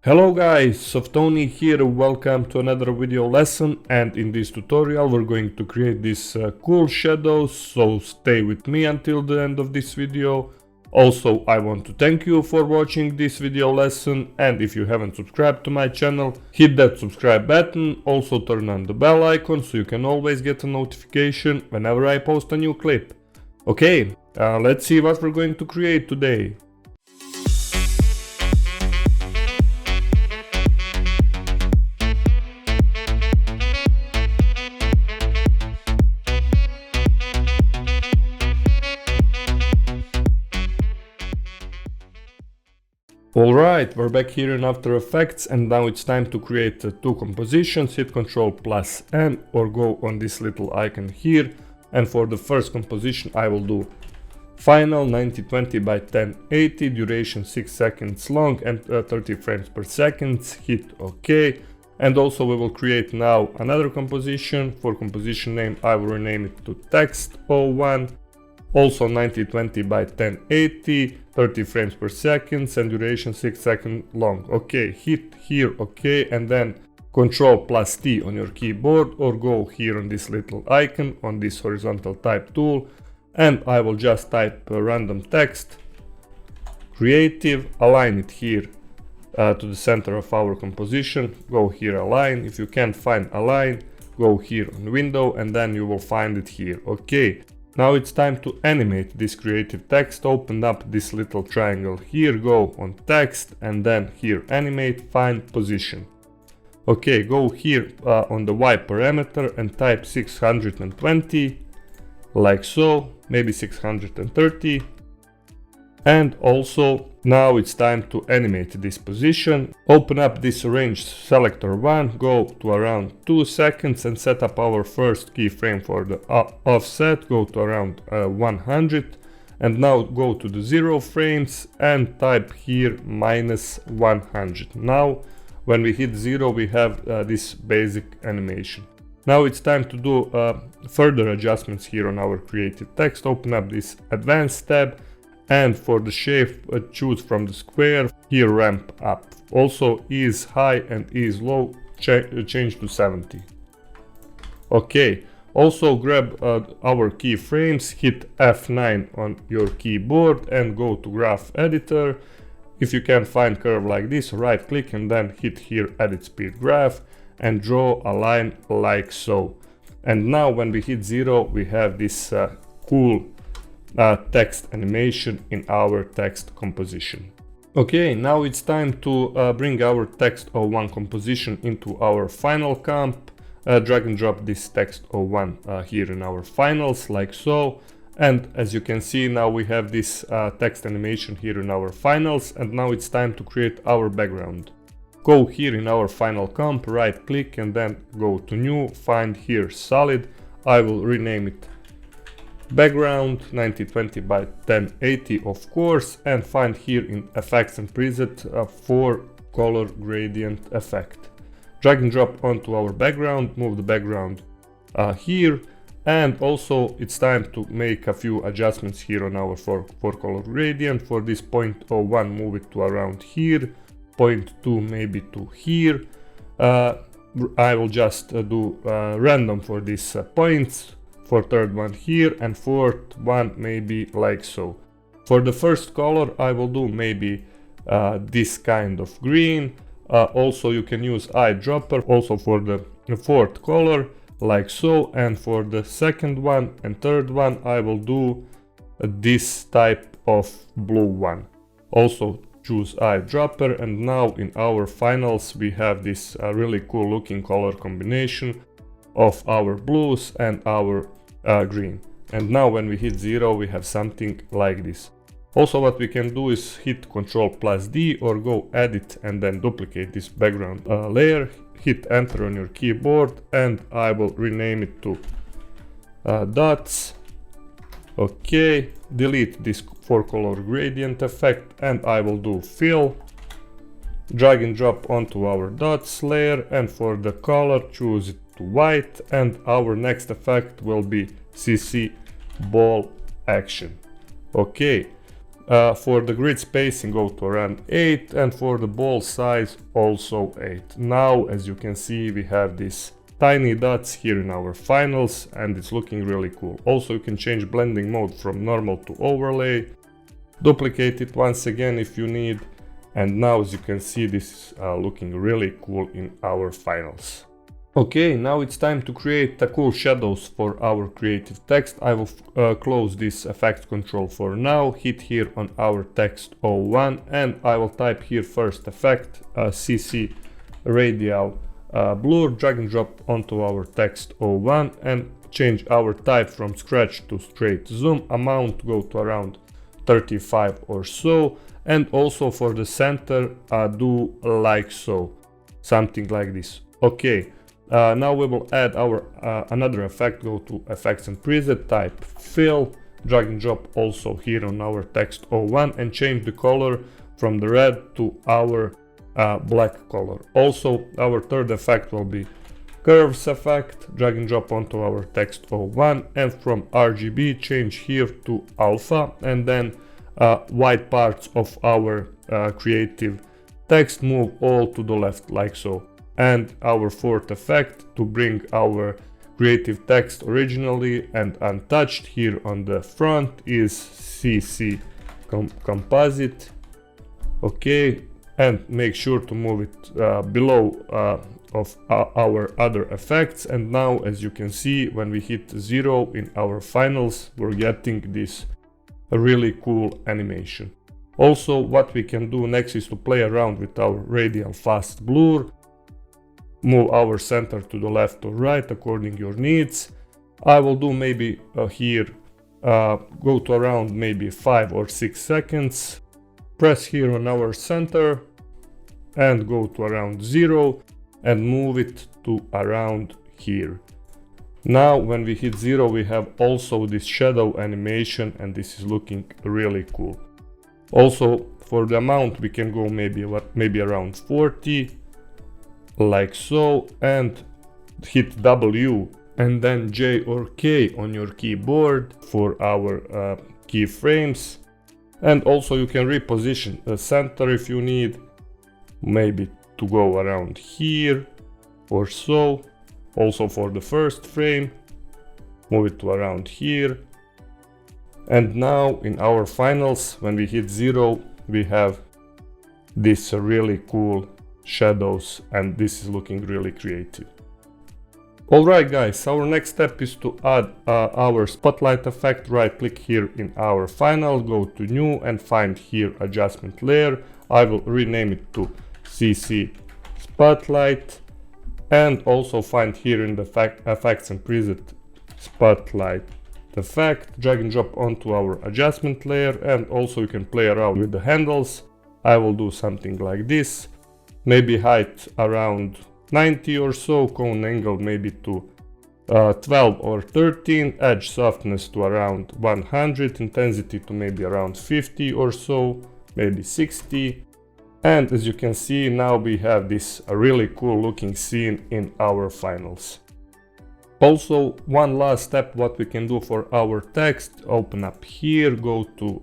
Hello guys, Softoni here, welcome to another video lesson, and in this tutorial we're going to create these cool shadows, so stay with me until the end of this video. Also, I want to thank you for watching this video lesson, and if you haven't subscribed to my channel, hit that subscribe button, also turn on the bell icon so you can always get a notification whenever I post a new clip. Okay, let's see what we're going to create today. Alright, we're back here in After Effects, and now it's time to create two compositions. Hit Ctrl+N or go on this little icon here, and for the first composition I will do final 1920 by 1080, duration 6 seconds long and 30 frames per second. Hit OK, and also we will create now another composition. For composition name I will rename it to Text01, also 1920 by 1080, 30 frames per second and duration 6 seconds long. Okay, hit here OK, and then Ctrl+T on your keyboard or go here on this little icon on this horizontal type tool, and I will just type random text, creative, align it here to the center of our composition. Go here align. If you can't find align, go here on window and then you will find it here. Okay. Now it's time to animate this creative text. Open up this little triangle here, go on text and then here animate, find position. Okay, go here on the Y parameter and type 620, like so, maybe 630. And also now it's time to animate this position. Open up this range selector 1, go to around 2 seconds and set up our first keyframe for the offset. Go to around 100, and now go to the 0 frames and type here -100. Now when we hit 0 we have this basic animation. Now it's time to do further adjustments here on our creative text. Open up this advanced tab, and for the shape choose from the square, here ramp up. Also ease high and ease low change to 70. Okay, also grab our keyframes, hit F9 on your keyboard and go to graph editor. If you can find curve like this, right click and then hit here edit speed graph and draw a line like so. And now when we hit 0 we have this cool text animation in our text composition. Okay, now it's time to bring our Text01 composition into our final comp. Drag and drop this Text01 here in our finals like so, and as you can see now we have this text animation here in our finals, and now it's time to create our background. Go here in our final comp, right click and then go to new, find here solid. I will rename it background 1920 by 1080 of course, and find here in effects and preset for color gradient effect. Drag and drop onto our background, move the background here, and also it's time to make a few adjustments here on our for color gradient. For this 0.01 move it to around here, 0.2 maybe to here. I will just do random for these points. For third one here and fourth one maybe like so. For the first color I will do maybe this kind of green. Also you can use eyedropper also for the fourth color like so, and for the second one and third one I will do this type of blue one. Also choose eyedropper, and now in our finals we have this really cool looking color combination of our blues and our green. And now when we hit 0 we have something like this. Also what we can do is hit Ctrl+D or go edit and then duplicate this background layer, hit enter on your keyboard, and I will rename it to dots. Okay, delete this for color gradient effect and I will do fill. Drag and drop onto our dots layer, and for the color choose it to white, and our next effect will be CC ball action. Okay, For the grid spacing, go to around 8, and for the ball size also 8. Now, as you can see, we have these tiny dots here in our finals, and it's looking really cool. Also, you can change blending mode from normal to overlay, duplicate it once again if you need, and now as you can see, this is looking really cool in our finals. Okay, now it's time to create the cool shadows for our creative text. I will close this effect control for now, hit here on our text 01, and I will type here first effect, CC radial blur, drag and drop onto our text 01, and change our type from scratch to straight zoom, amount go to around 35 or so, and also for the center do like so, something like this. Okay. Now we will add our another effect, go to effects and preset, type fill, drag and drop also here on our text 01, and change the color from the red to our black color. Also, our third effect will be curves effect, drag and drop onto our text 01, and from RGB change here to alpha, and then white parts of our creative text move all to the left like so. And our fourth effect, to bring our creative text originally and untouched here on the front, is CC composite. Okay, and make sure to move it below of our other effects. And now, as you can see, when we hit 0 in our finals, we're getting this really cool animation. Also, what we can do next is to play around with our radial fast blur. Move our center to the left or right according your needs. I will do maybe here, go to around maybe 5 or 6 seconds. Press here on our center and go to around 0 and move it to around here. Now when we hit 0, we have also this shadow animation, and this is looking really cool. Also, for the amount we can go maybe around 40, like so, and hit W and then J or K on your keyboard for our keyframes. And also you can reposition the center if you need, maybe to go around here or so. Also for the first frame, move it to around here. And now in our finals, when we hit 0, we have this really cool shadows, and this is looking really creative. Alright guys, our next step is to add our spotlight effect. Right click here in our final, go to new and find here adjustment layer. I will rename it to CC spotlight, and also find here in the effects and preset spotlight effect, drag and drop onto our adjustment layer, and also you can play around with the handles. I will do something like this. Maybe height around 90 or so, cone angle maybe to 12 or 13, edge softness to around 100, intensity to maybe around 50 or so, maybe 60. And as you can see, now we have this really cool looking scene in our finals. Also, one last step what we can do for our text, open up here, go to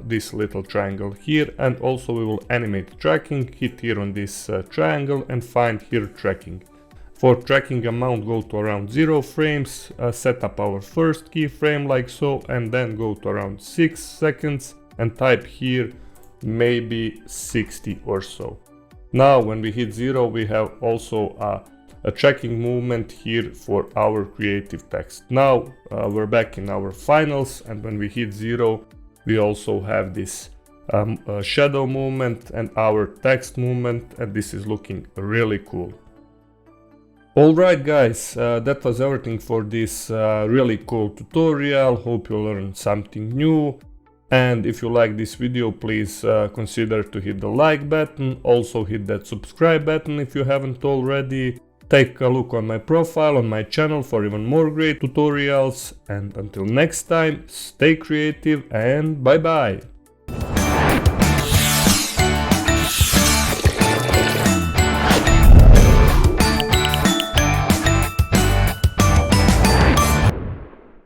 this little triangle here, and also we will animate tracking, hit here on this triangle and find here tracking. For tracking amount, go to around 0 frames, set up our first keyframe like so, and then go to around 6 seconds and type here maybe 60 or so. Now when we hit 0, we have also a tracking movement here for our creative text. Now we're back in our finals, and when we hit 0, we also have this shadow movement and our text movement, and this is looking really cool. Alright guys, that was everything for this really cool tutorial. Hope you learned something new. And if you like this video, please consider to hit the like button. Also hit that subscribe button if you haven't already. Take a look on my profile on my channel for even more great tutorials. And until next time, stay creative and bye bye.